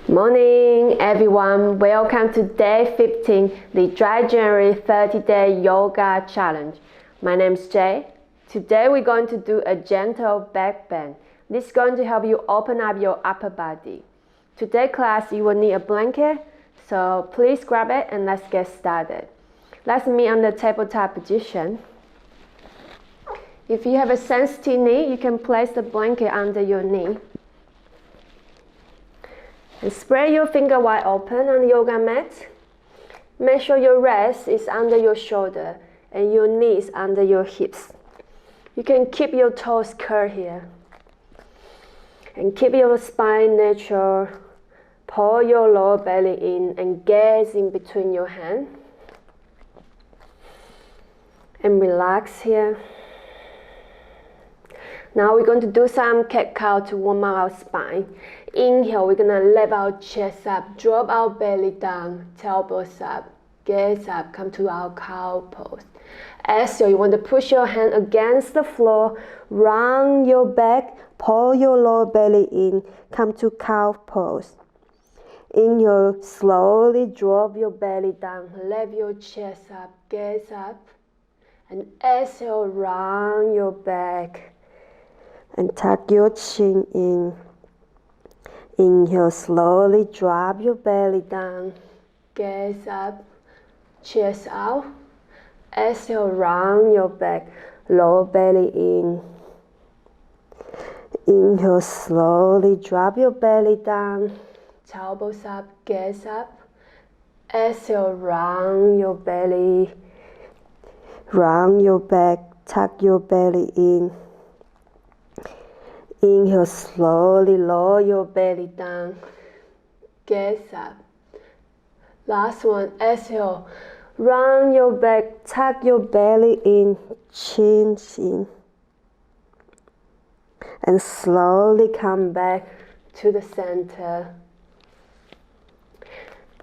Morning everyone, welcome to day 15, the Dry January 30-day yoga challenge. My name is Jay. Today we're going to do a gentle back bend. This is going to help you open up your upper body. Today's class you will need a blanket, so please grab it and let's get started. Let's meet on the tabletop position. If you have a sensitive knee, you can place the blanket under your knee. And spread your finger wide open on the yoga mat. Make sure your rest is under your shoulder and your knees under your hips. You can keep your toes curled here. And keep your spine natural. Pull your lower belly in and gaze in between your hands. And relax here. Now we're going to do some cat-cow to warm up our spine. Inhale, we're going to lift our chest up, drop our belly down, elbows up, gaze up, come to our cow pose. Exhale, you want to push your hand against the floor, round your back, pull your lower belly in, come to cow pose. Inhale, slowly drop your belly down, lift your chest up, gaze up, and exhale, round your back. And tuck your chin in. Inhale, slowly drop your belly down. Gaze up, chest out. Exhale, round your back, lower belly in. Inhale, slowly drop your belly down. Elbows up, gaze up. Exhale, round your belly. Round your back, tuck your belly in. Inhale, slowly lower your belly down. Gaze up. Last one, exhale. Round your back, tuck your belly in, chin in. And slowly come back to the center.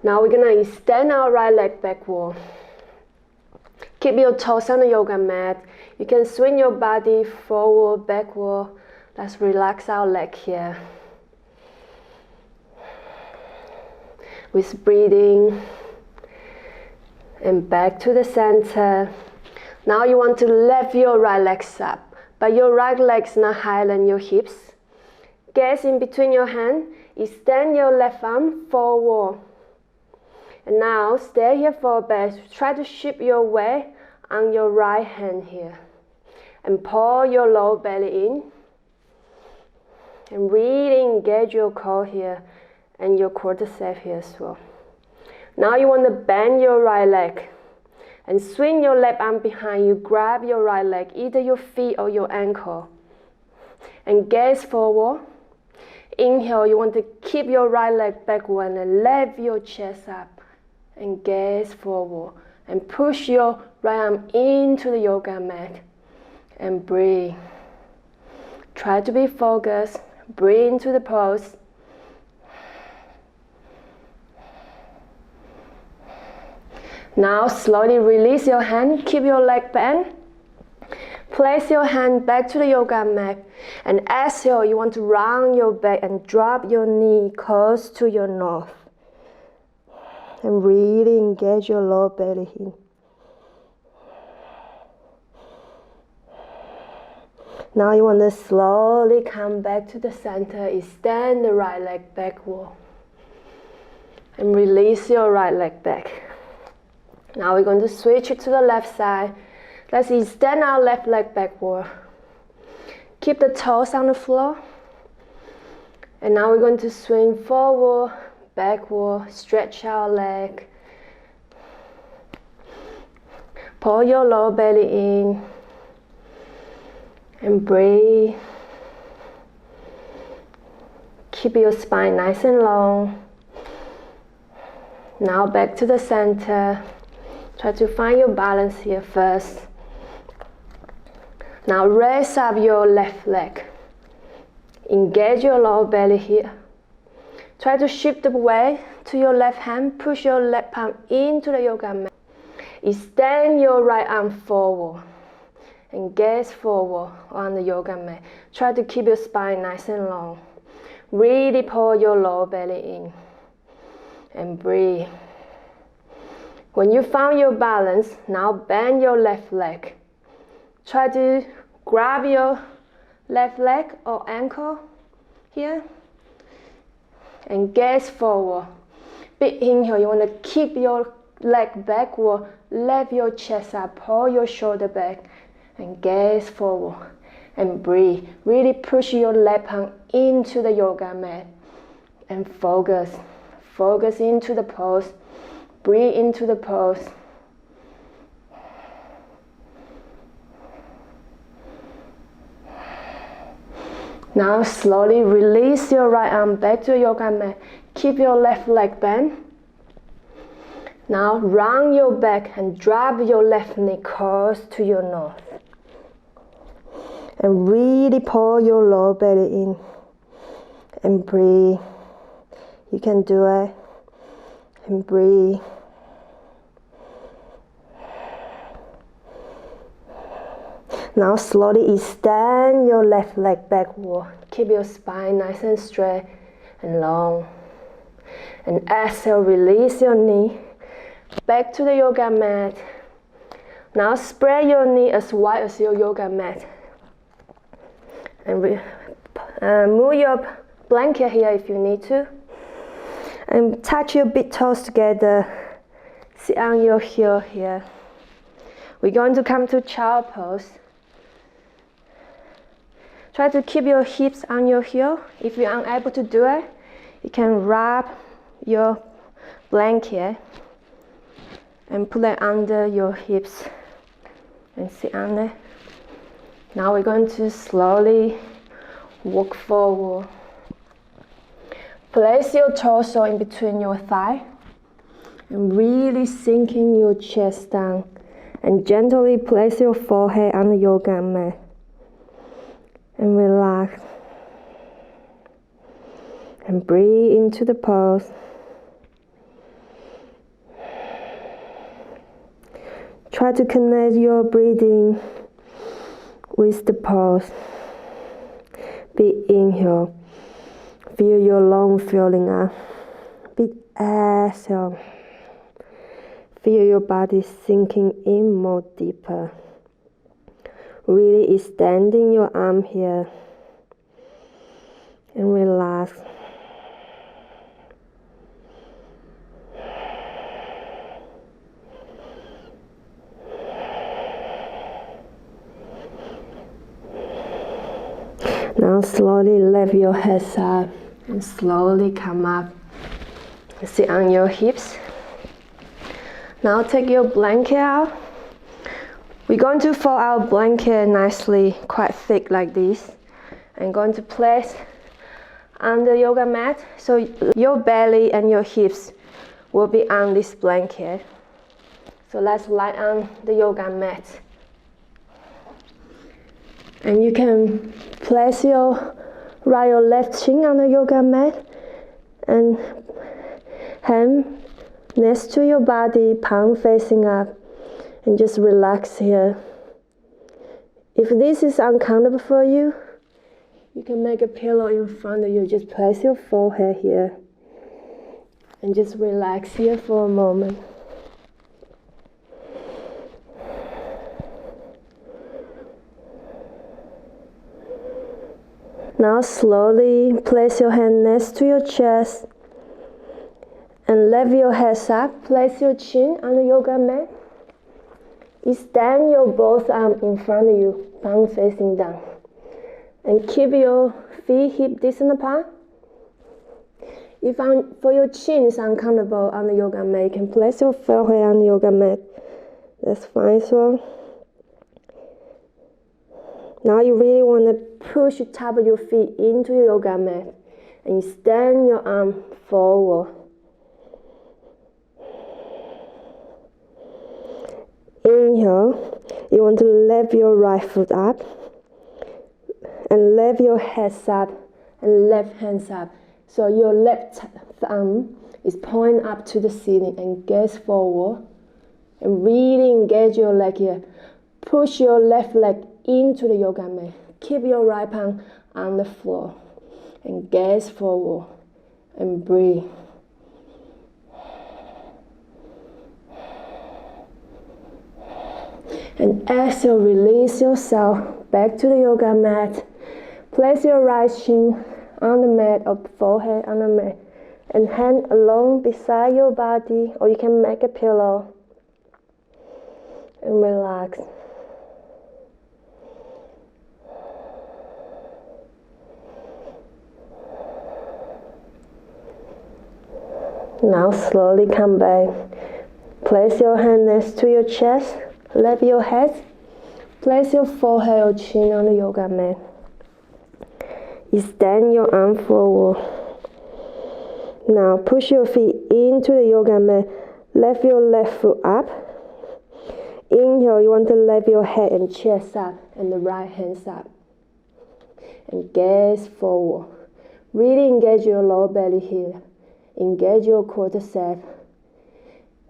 Now we're going to extend our right leg backward. Keep your toes on the yoga mat. You can swing your body forward, backward. Let's relax our leg here. With breathing. And back to the center. Now you want to lift your right legs up. But your right leg's not higher than your hips. Gaze in between your hands. Extend your left arm forward. And now stay here for a bit. Try to shift your weight on your right hand here. And pull your lower belly in. And really engage your core here and your quadriceps here as well. Now you want to bend your right leg and swing your left arm behind you. Grab your right leg, either your feet or your ankle. And gaze forward. Inhale, you want to keep your right leg backward and lift your chest up. And gaze forward. And push your right arm into the yoga mat. And breathe. Try to be focused. Breathe into the pose. Now slowly release your hand. Keep your leg bent. Place your hand back to the yoga mat. And exhale, you want to round your back and drop your knee close to your nose. And really engage your lower belly here. Now you want to slowly come back to the center, extend the right leg backward. And release your right leg back. Now we're going to switch it to the left side. Let's extend our left leg backward. Keep the toes on the floor. And now we're going to swing forward, backward, stretch our leg. Pull your lower belly in. And breathe. Keep your spine nice and long. Now back to the center. Try to find your balance here first. Now raise up your left leg. Engage your lower belly here. Try to shift the weight to your left hand. Push your left palm into the yoga mat. Extend your right arm forward. And gaze forward on the yoga mat. Try to keep your spine nice and long. Really pull your lower belly in. and breathe. When you found your balance, now bend your left leg. Try to grab your left leg or ankle here and gaze forward. Big inhale, you want to keep your leg backward, lift your chest up, pull your shoulder back and gaze forward and breathe. Really push your left palm into the yoga mat and focus. Focus into the pose. Breathe into the pose. Now slowly release your right arm back to the yoga mat. Keep your left leg bent. Now round your back and drop your left knee close to your nose. And really pull your lower belly in. And breathe. You can do it. And breathe. Now slowly extend your left leg backward. Keep your spine nice and straight and long. And exhale, release your knee. Back to the yoga mat. Now spread your knee as wide as your yoga mat. And move your blanket here if you need to. And touch your big toes together. Sit on your heel here. We're going to come to child pose. Try to keep your hips on your heel. If you're unable to do it, you can wrap your blanket and put it under your hips and sit on it. Now we're going to slowly walk forward. Place your torso in between your thighs and really sinking your chest down and gently place your forehead on the yoga mat and relax and breathe into the pose. Try to connect your breathing with the pose. Big inhale. Feel your lungs filling up. Big exhale. Feel your body sinking in more deeper. Really extending your arm here. And relax. Now slowly lift your heads up and slowly come up. Sit on your hips. Now take your blanket out. We're going to fold our blanket nicely, quite thick like this. I'm going to place on the yoga mat so your belly and your hips will be on this blanket. So let's lie on the yoga mat. And you can place your right or left shin on the yoga mat and hand next to your body, palm facing up, and just relax here. If this is uncomfortable for you, you can make a pillow in front of you. Just place your forehead here and just relax here for a moment. Now slowly place your hand next to your chest and lift your head up. Place your chin on the yoga mat. Extend your both arms in front of you, palm facing down. And keep your feet hip distance apart. If for your chin is uncomfortable on the yoga mat, you can place your forehead on the yoga mat. That's fine as well. Now you really want to push the top of your feet into your yoga mat and extend your arm forward. Inhale, you want to lift your right foot up and lift your head up and left hands up. So your left thumb is pointing up to the ceiling and gaze forward and really engage your leg here. Push your left leg into the yoga mat. Keep your right palm on the floor and gaze forward and breathe. And exhale, release yourself back to the yoga mat. Place your right shin on the mat or forehead on the mat. And hand along beside your body, or you can make a pillow. And relax. Now slowly come back. Place your hand next to your chest. Lift your head. Place your forehead or chin on the yoga mat. Extend your arm forward. Now push your feet into the yoga mat. Lift your left foot up. Inhale, you want to lift your head and chest up and the right hand up. And gaze forward. Really engage your lower belly here. Engage your quadriceps.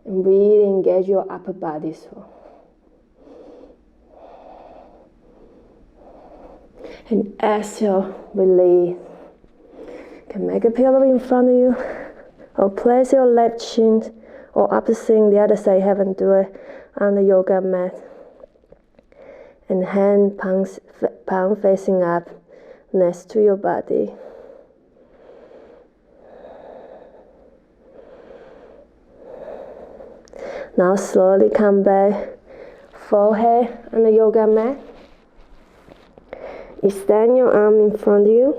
And really engage your upper body. And exhale, release. You can make a pillow in front of you. Or place your left shin or opposite the other side, haven't do it, on the yoga mat. And hand palm facing up next to your body. Now slowly come back, forehead on the yoga mat. Extend your arm in front of you.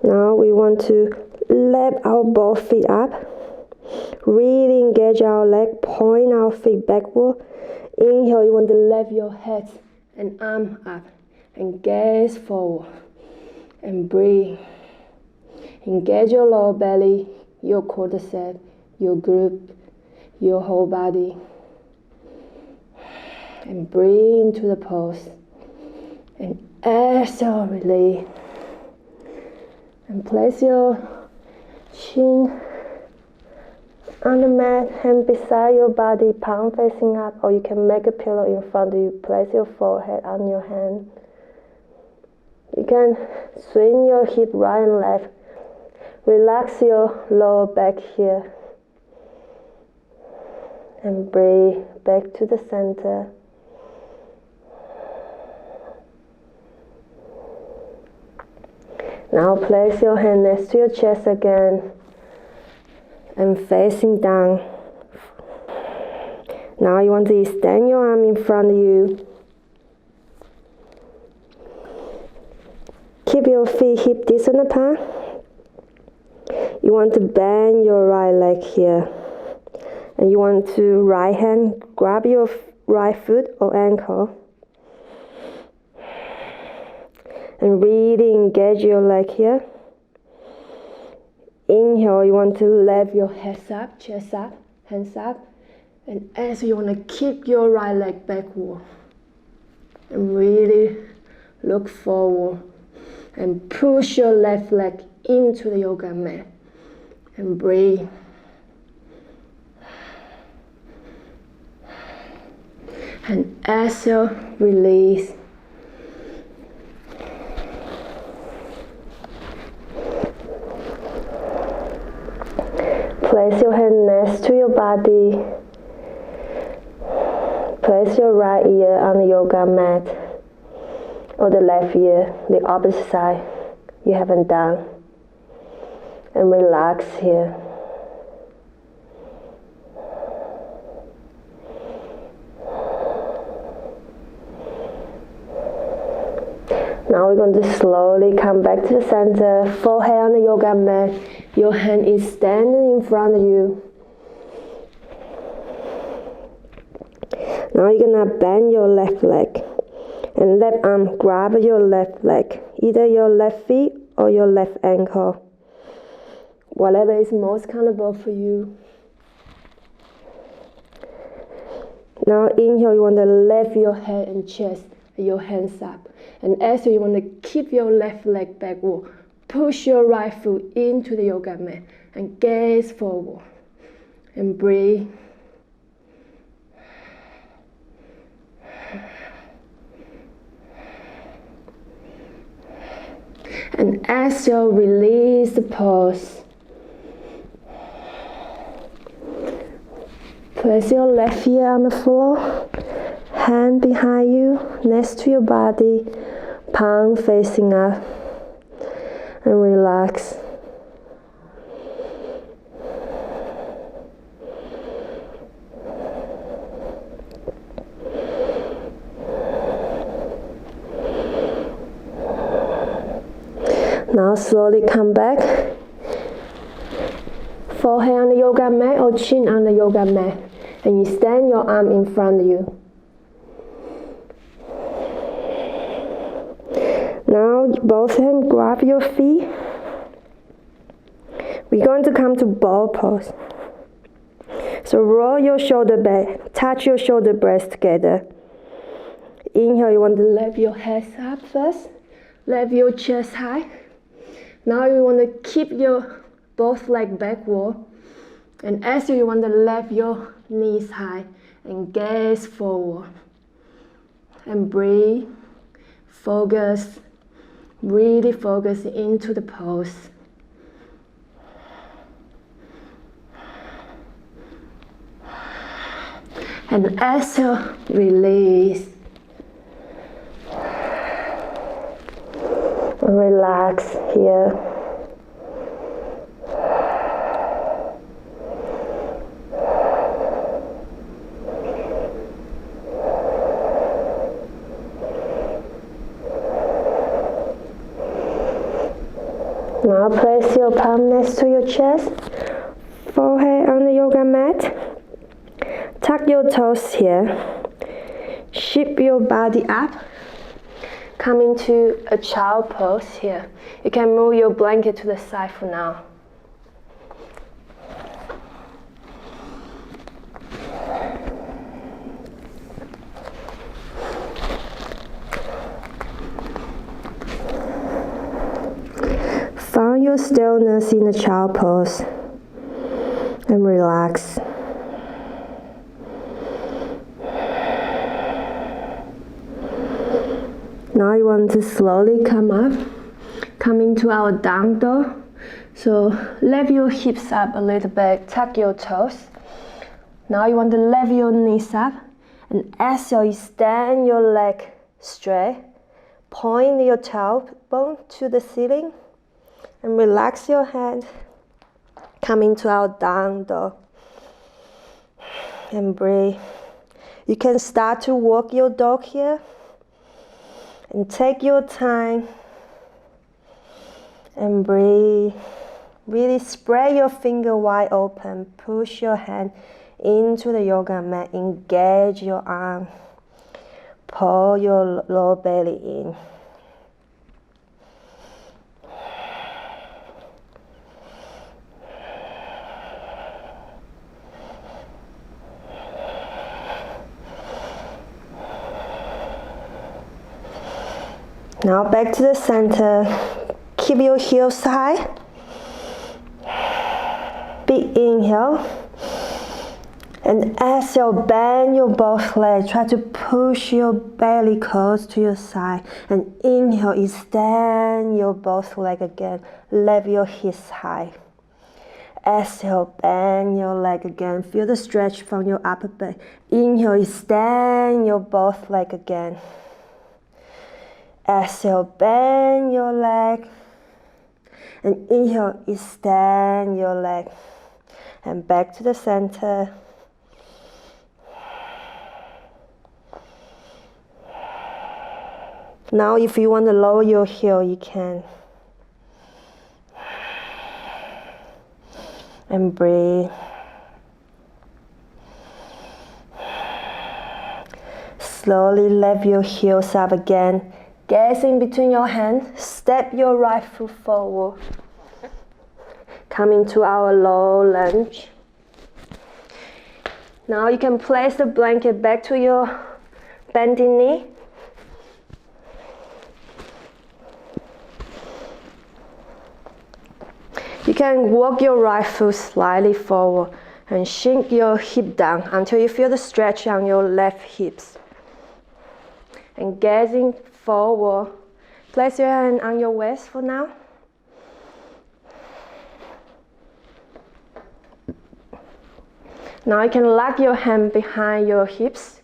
Now we want to lift our both feet up. Really engage our leg, point our feet backward. Inhale, you want to lift your head and arm up and gaze forward and breathe. Engage your lower belly, your quadriceps, your glute, your whole body. And breathe into the pose. And exhale, release. And place your chin on the mat, hand beside your body, palm facing up, or you can make a pillow in front of you. Place your forehead on your hand. You can swing your hip right and left. Relax your lower back here. And breathe back to the center. Now place your hand next to your chest again and facing down. Now you want to extend your arm in front of you. Keep your feet hip distance apart. You want to bend your right leg here. And you want to right hand grab your right foot or ankle. And really engage your leg here. Inhale, you want to lift your head up, chest up, hands up. And exhale, you want to keep your right leg backward. And really look forward. And push your left leg into the yoga mat. And breathe. And exhale, release. Place your hand next to your body. Place your right ear on the yoga mat. Or the left ear, the opposite side you haven't done. And relax here. Now we're going to slowly come back to the center, forehead on the yoga mat. Your hand is standing in front of you. Now you're going to bend your left leg and left arm grab your left leg, either your left feet or your left ankle. Whatever is most comfortable for you. Now inhale, you want to lift your head and chest, your hands up. And exhale, you want to keep your left leg backward. Push your right foot into the yoga mat and gaze forward. And breathe. And exhale, release the pose. Place your left ear on the floor, hand behind you, next to your body, palm facing up, and relax. Now slowly come back. Forehead on the yoga mat or chin on the yoga mat. And you stand your arm in front of you. Now both hands grab your feet. We're going to come to ball pose. So roll your shoulder back, touch your shoulder blades together. Inhale, you want to lift your head up first. Lift your chest high. Now you want to keep your both legs backward. And exhale, you want to lift your knees high and gaze forward. And breathe. Focus. Really focus into the pose. And exhale, release. Relax here. Now place your palm next to your chest, forehead on the yoga mat. Tuck your toes here. Shift your body up. Come into a child pose here. You can move your blanket to the side for now. Find your stillness in the child pose and relax. Now you want to slowly come up, come into our down dog. So lift your hips up a little bit, tuck your toes. Now you want to lift your knees up, and exhale, you stand your leg straight, point your tailbone to the ceiling, and relax your hand. Come into our down dog, and breathe. You can start to walk your dog here. And take your time and breathe. Really spread your finger wide open. Push your hand into the yoga mat. Engage your arm. Pull your lower belly in. Now back to the center. Keep your heels high. Big inhale. And exhale, bend your both legs. Try to push your belly close to your side. And inhale, extend your both legs again. Lift your hips high. Exhale, bend your leg again. Feel the stretch from your upper back. Inhale, extend your both legs again. Exhale, bend your leg. And inhale, extend your leg. And back to the center. Now if you want to lower your heel, you can. And breathe. Slowly lift your heels up again. Gaze in between your hands. Step your right foot forward. Come into our low lunge. Now you can place the blanket back to your bending knee. You can walk your right foot slightly forward and sink your hip down until you feel the stretch on your left hips. And gazing forward, place your hand on your waist for now. Now you can lock your hand behind your hips.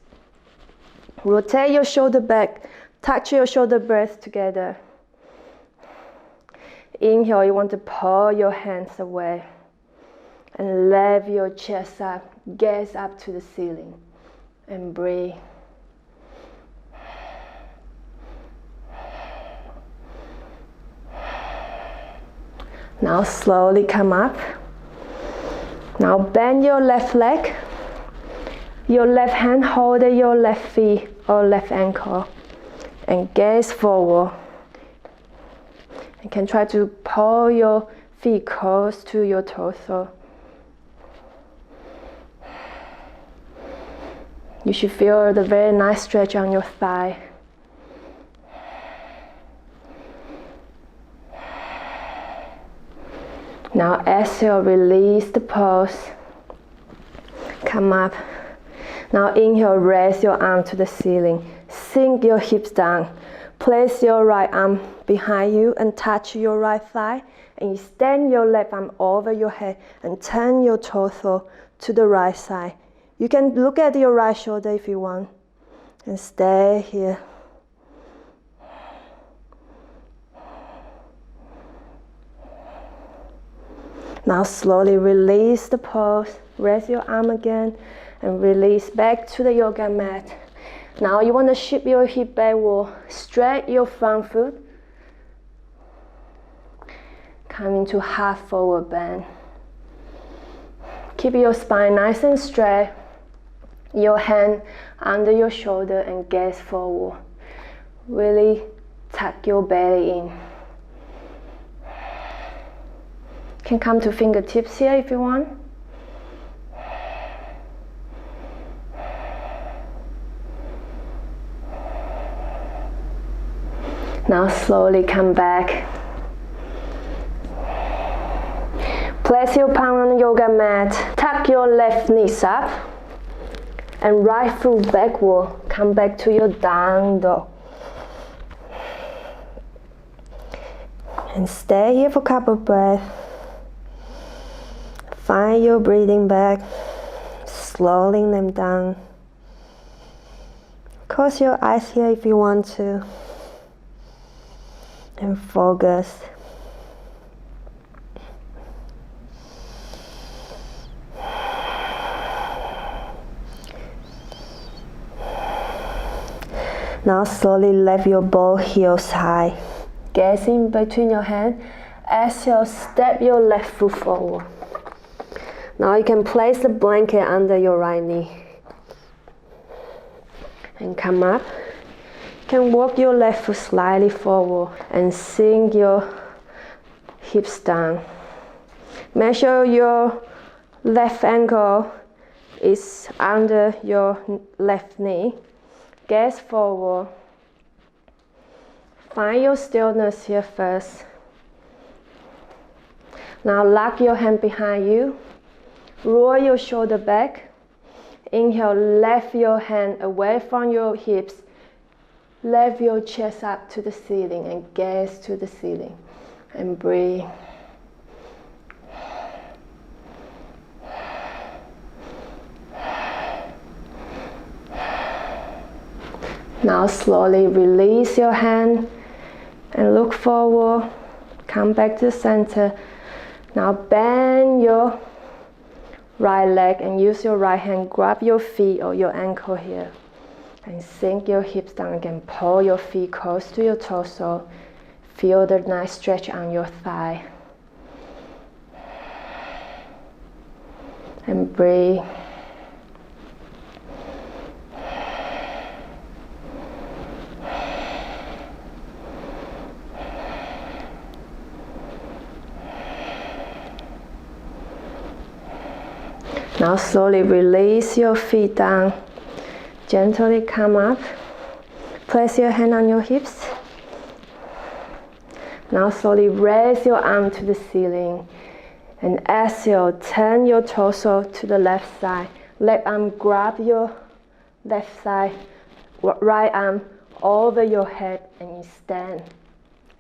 Rotate your shoulder back. Touch your shoulder blades together. Inhale, you want to pull your hands away. And lift your chest up. Gaze up to the ceiling. And breathe. Now slowly come up. Now bend your left leg. Your left hand hold your left feet or left ankle. And gaze forward. You can try to pull your feet close to your torso. You should feel the very nice stretch on your thigh. Now exhale, release the pose. Come up. Now inhale, raise your arm to the ceiling. Sink your hips down. Place your right arm behind you and touch your right thigh. And extend your left arm over your head and turn your torso to the right side. You can look at your right shoulder if you want. And stay here. Now slowly release the pose. Raise your arm again and release back to the yoga mat. Now you want to shift your hip backward. Straight your front foot. Come into half forward bend. Keep your spine nice and straight. Your hand under your shoulder and gaze forward. Really tuck your belly in. Can come to fingertips here if you want. Now slowly come back. Place your palm on the yoga mat. Tuck your left knees up. And right foot backward. Come back to your down dog. And stay here for a couple of breaths. Find your breathing back, slowing them down. Close your eyes here if you want to. And focus. Now slowly lift your both heels high. Gaze in between your hands. Exhale, step your left foot forward. Now you can place the blanket under your right knee. And come up. You can walk your left foot slightly forward and sink your hips down. Make sure your left ankle is under your left knee. Gaze forward. Find your stillness here first. Now lock your hand behind you. Roll your shoulder back. Inhale, lift your hand away from your hips. Lift your chest up to the ceiling and gaze to the ceiling. And breathe. Now slowly release your hand and look forward. Come back to the center. Now bend your right leg and use your right hand, grab your feet or your ankle here and sink your hips down again. Pull your feet close to your torso. Feel the nice stretch on your thigh. And breathe. Now slowly release your feet down. Gently come up. Place your hand on your hips. Now slowly raise your arm to the ceiling. And exhale, turn your torso to the left side. Left arm grab your left side. Right arm over your head and you stand.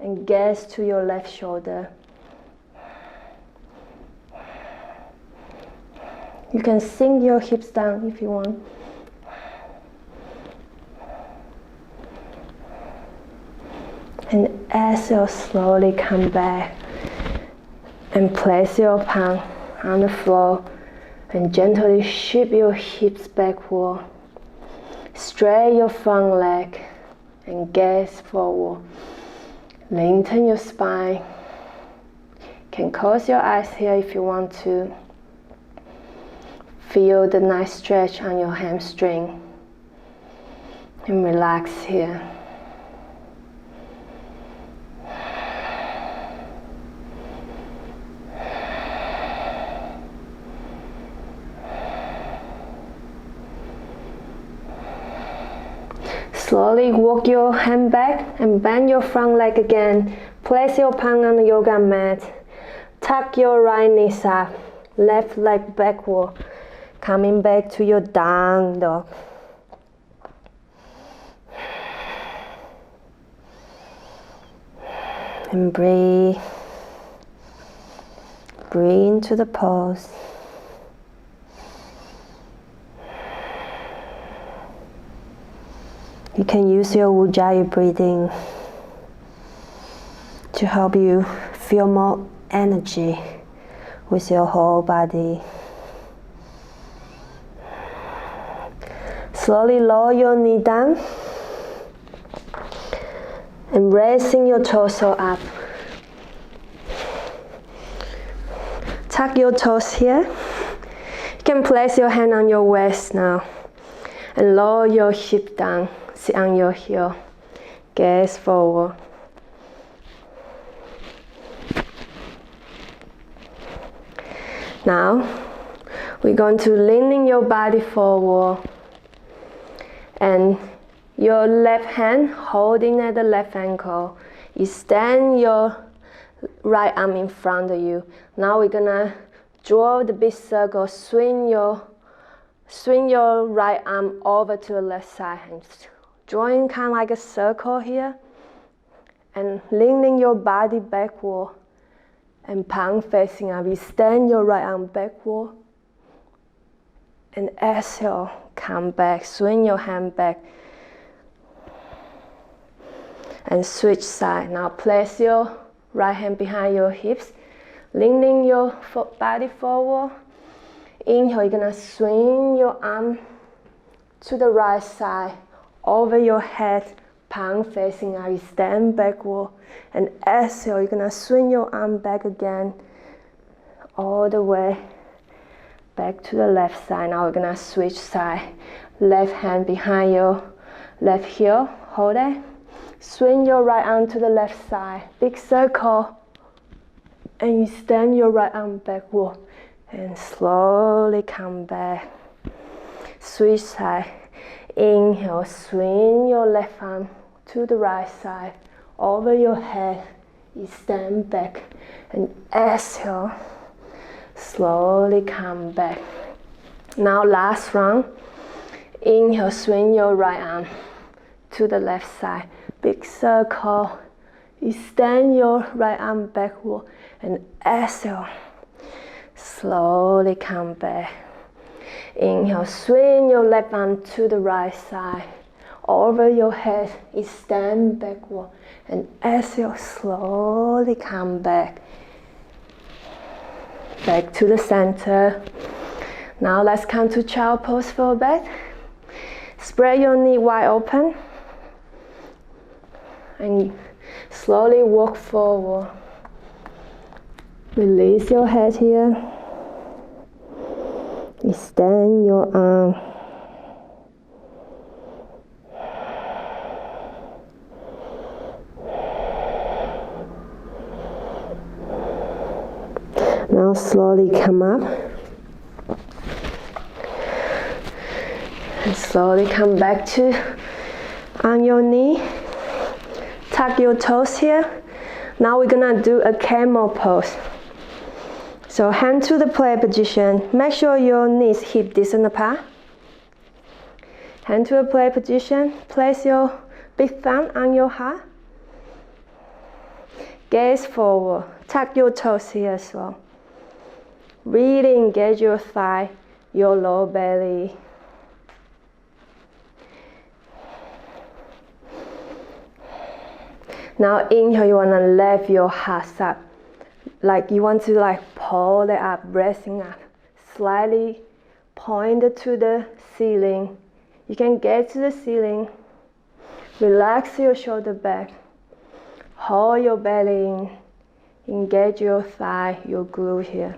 And gaze to your left shoulder. You can sink your hips down if you want. And exhale, slowly come back and place your palm on the floor and gently shift your hips backward. Straight your front leg and gaze forward. Lengthen your spine. You can close your eyes here if you want to. Feel the nice stretch on your hamstring and relax here. Slowly walk your hand back and bend your front leg again. Place your palm on the yoga mat. Tuck your right knee up, left leg backward. Coming back to your down dog. And breathe. Breathe into the pose. You can use your Ujjayi breathing to help you feel more energy with your whole body. Slowly lower your knee down and raising your torso up. Tuck your toes here. You can place your hand on your waist now and lower your hip down. Sit on your heel. Gaze forward. Now, we're going to lean your body forward and your left hand holding at the left ankle. Extend your right arm in front of you. Now we're gonna draw the big circle, swing your right arm over to the left side and drawing kind of like a circle here and leaning your body backward and palm facing up. Extend your right arm backward and exhale, come back, swing your hand back and switch side. Now place your right hand behind your hips, leaning your body forward. Inhale, you're gonna swing your arm to the right side, over your head, palm facing up, stand backward, and exhale, you're gonna swing your arm back again, all the way back to the left side. Now we're gonna switch side, left hand behind your left heel, hold it, swing your right arm to the left side, big circle, and you stand your right arm backward, and slowly come back, switch side. Inhale, swing your left arm to the right side, over your head, you stand back, and exhale, slowly come back. Now last round, inhale, swing your right arm to the left side, big circle, extend your right arm backward, and exhale, slowly come back. Inhale, swing your left arm to the right side, over your head, extend backward, and exhale, slowly come back. Back to the center. Now let's come to child pose for a bit. Spread your knee wide open and slowly walk forward. Release your head here. Extend your arm. Now slowly come up. And slowly come back to on your knee. Tuck your toes here. Now we're gonna do a camel pose. So hand to the play position. Make sure your knees hip distance apart. Hand to a play position. Place your big thumb on your heart. Gaze forward. Tuck your toes here as well. Really engage your thigh your lower belly. Now inhale, you want to lift your heart up. Like you want to pull it up, raising up. Slightly point to the ceiling. You can get to the ceiling. Relax your shoulder back. Hold your belly in. Engage your thigh, your glute here.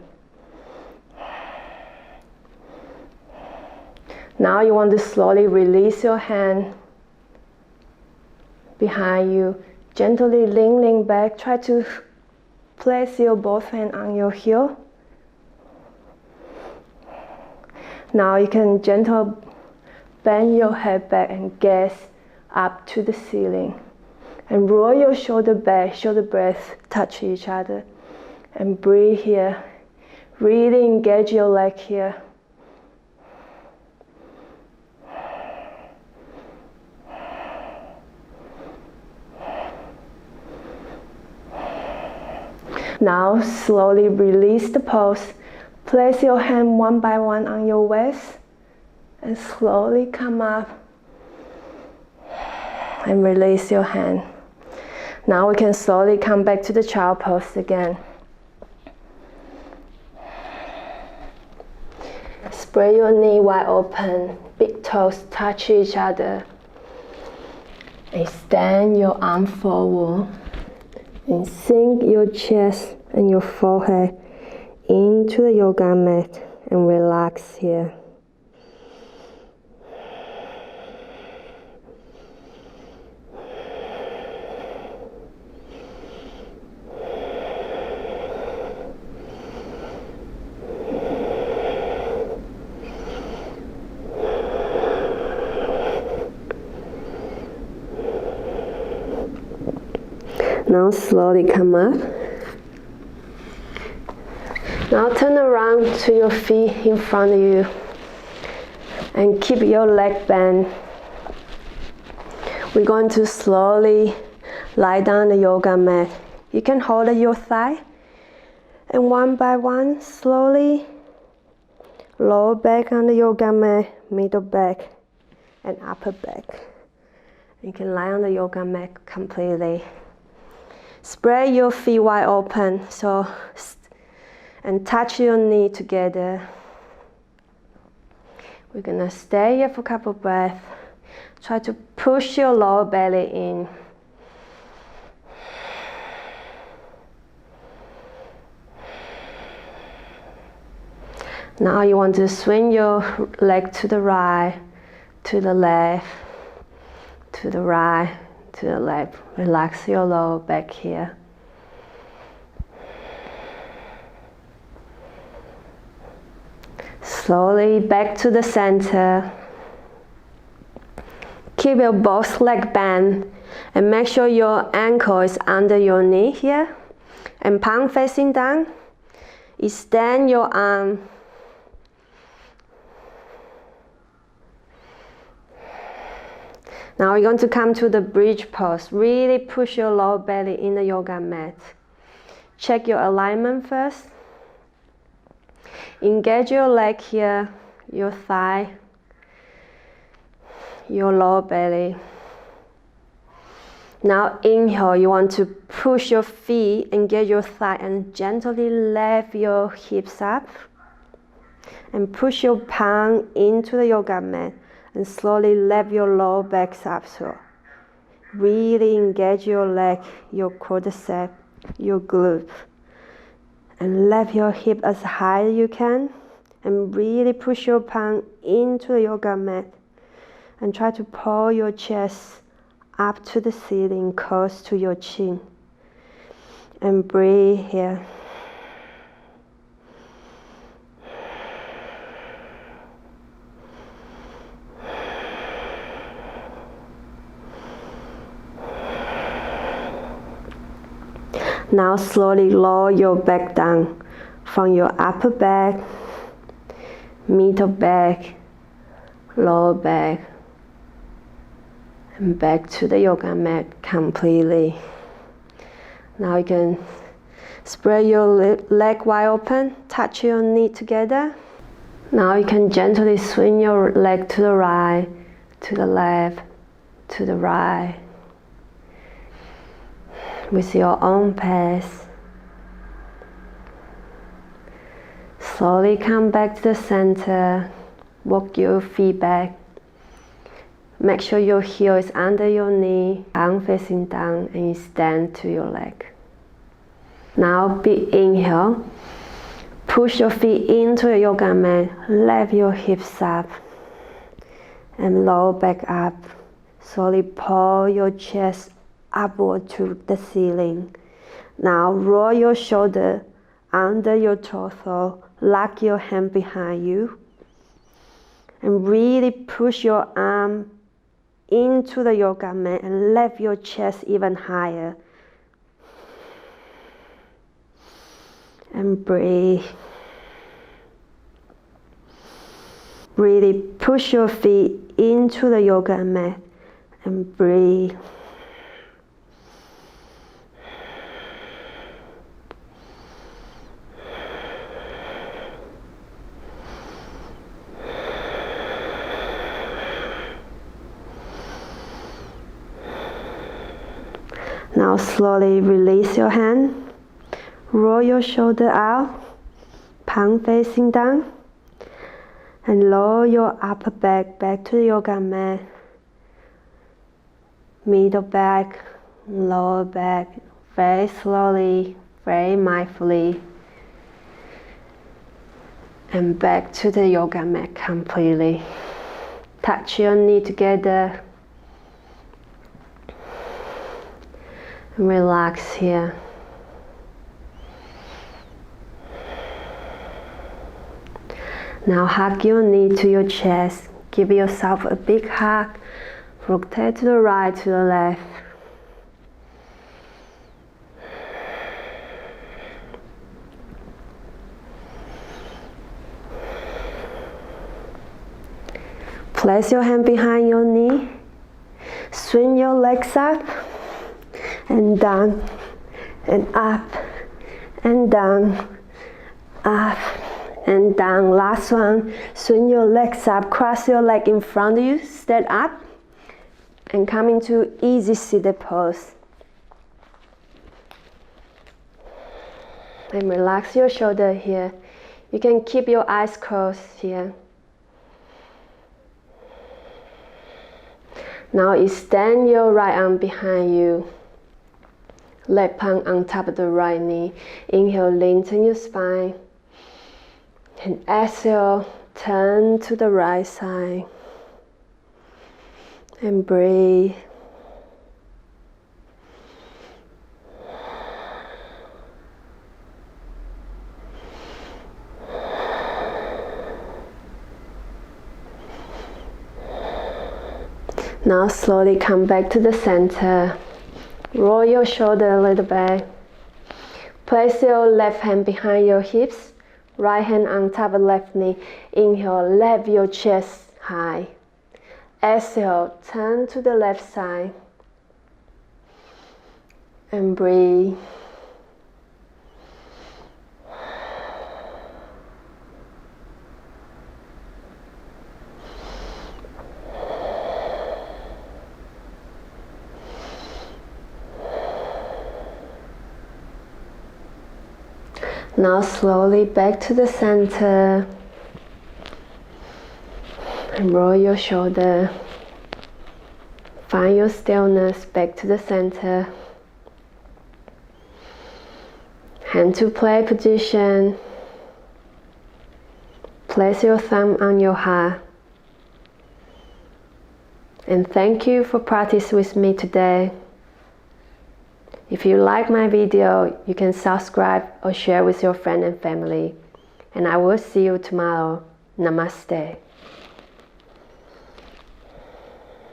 Now you want to slowly release your hand behind you. Gently lean back. Try to place your both hands on your heel. Now you can gently bend your head back and gaze up to the ceiling. And roll your shoulder back, shoulder blades touch each other. And breathe here. Really engage your leg here. Now slowly release the pose. Place your hand one by one on your waist. And slowly come up. And release your hand. Now we can slowly come back to the child pose again. Spread your knee wide open. Big toes touch each other. Extend your arm forward. And sink your chest and your forehead into the yoga mat and relax here. Now slowly come up. Now turn around to your feet in front of you and keep your leg bent. We're going to slowly lie down the yoga mat. You can hold your thigh and one by one slowly lower back on the yoga mat, middle back and upper back. You can lie on the yoga mat completely. Spread your feet wide open, and touch your knee together. We're gonna stay here for a couple of breaths. Try to push your lower belly in. Now you want to swing your leg to the right, to the left, to the right, to the left. Relax your lower back here. Slowly back to the center. Keep your both leg bent and make sure your ankle is under your knee here and palm facing down. Extend your arm. Now we're going to come to the bridge pose. Really push your lower belly in the yoga mat. Check your alignment first. Engage your leg here, your thigh, your lower belly. Now inhale, you want to push your feet, engage your thigh and gently lift your hips up. And push your palm into the yoga mat. And slowly lift your lower back up. So really engage your leg, your quadricep, your glute. And lift your hip as high as you can. And really push your palm into the yoga mat. And try to pull your chest up to the ceiling, close to your chin. And breathe here. Now slowly lower your back down from your upper back, middle back, lower back, and back to the yoga mat completely. Now you can spread your leg wide open, touch your knee together. Now you can gently swing your leg to the right, to the left, to the right, with your own pace. Slowly come back to the center, walk your feet back. Make sure your heel is under your knee, palm facing down, and you stand to your leg. Now big inhale. Push your feet into your yoga mat, lift your hips up and lower back up. Slowly pull your chest upward to the ceiling. Now roll your shoulder under your torso, lock your hand behind you, and really push your arm into the yoga mat and lift your chest even higher. And breathe. Really push your feet into the yoga mat and breathe. Now slowly release your hand. Roll your shoulder out, palm facing down, and lower your upper back to the yoga mat. Middle back, lower back, very slowly, very mindfully, and back to the yoga mat completely. Touch your knee together, and relax here. Now hug your knee to your chest. Give yourself a big hug. Rotate to the right, to the left. Place your hand behind your knee. Swing your legs up and down and up and down, up and down. Last one. Swing your legs up, cross your leg in front of you, stand up, and come into easy seated pose. And relax your shoulder here. You can keep your eyes closed here. Now extend your right arm behind you. Left palm on top of the right knee. Inhale, lengthen your spine. And exhale, turn to the right side. And breathe. Now slowly come back to the center. Roll your shoulder a little bit. Place your left hand behind your hips. Right hand on top of left knee. Inhale, lift your chest high. Exhale, turn to the left side. And breathe. Now slowly back to the center. And roll your shoulder. Find your stillness, back to the center. Hand to play position. Place your thumb on your heart. And thank you for practicing with me today. If you like my video, you can subscribe or share with your friends and family. And I will see you tomorrow. Namaste.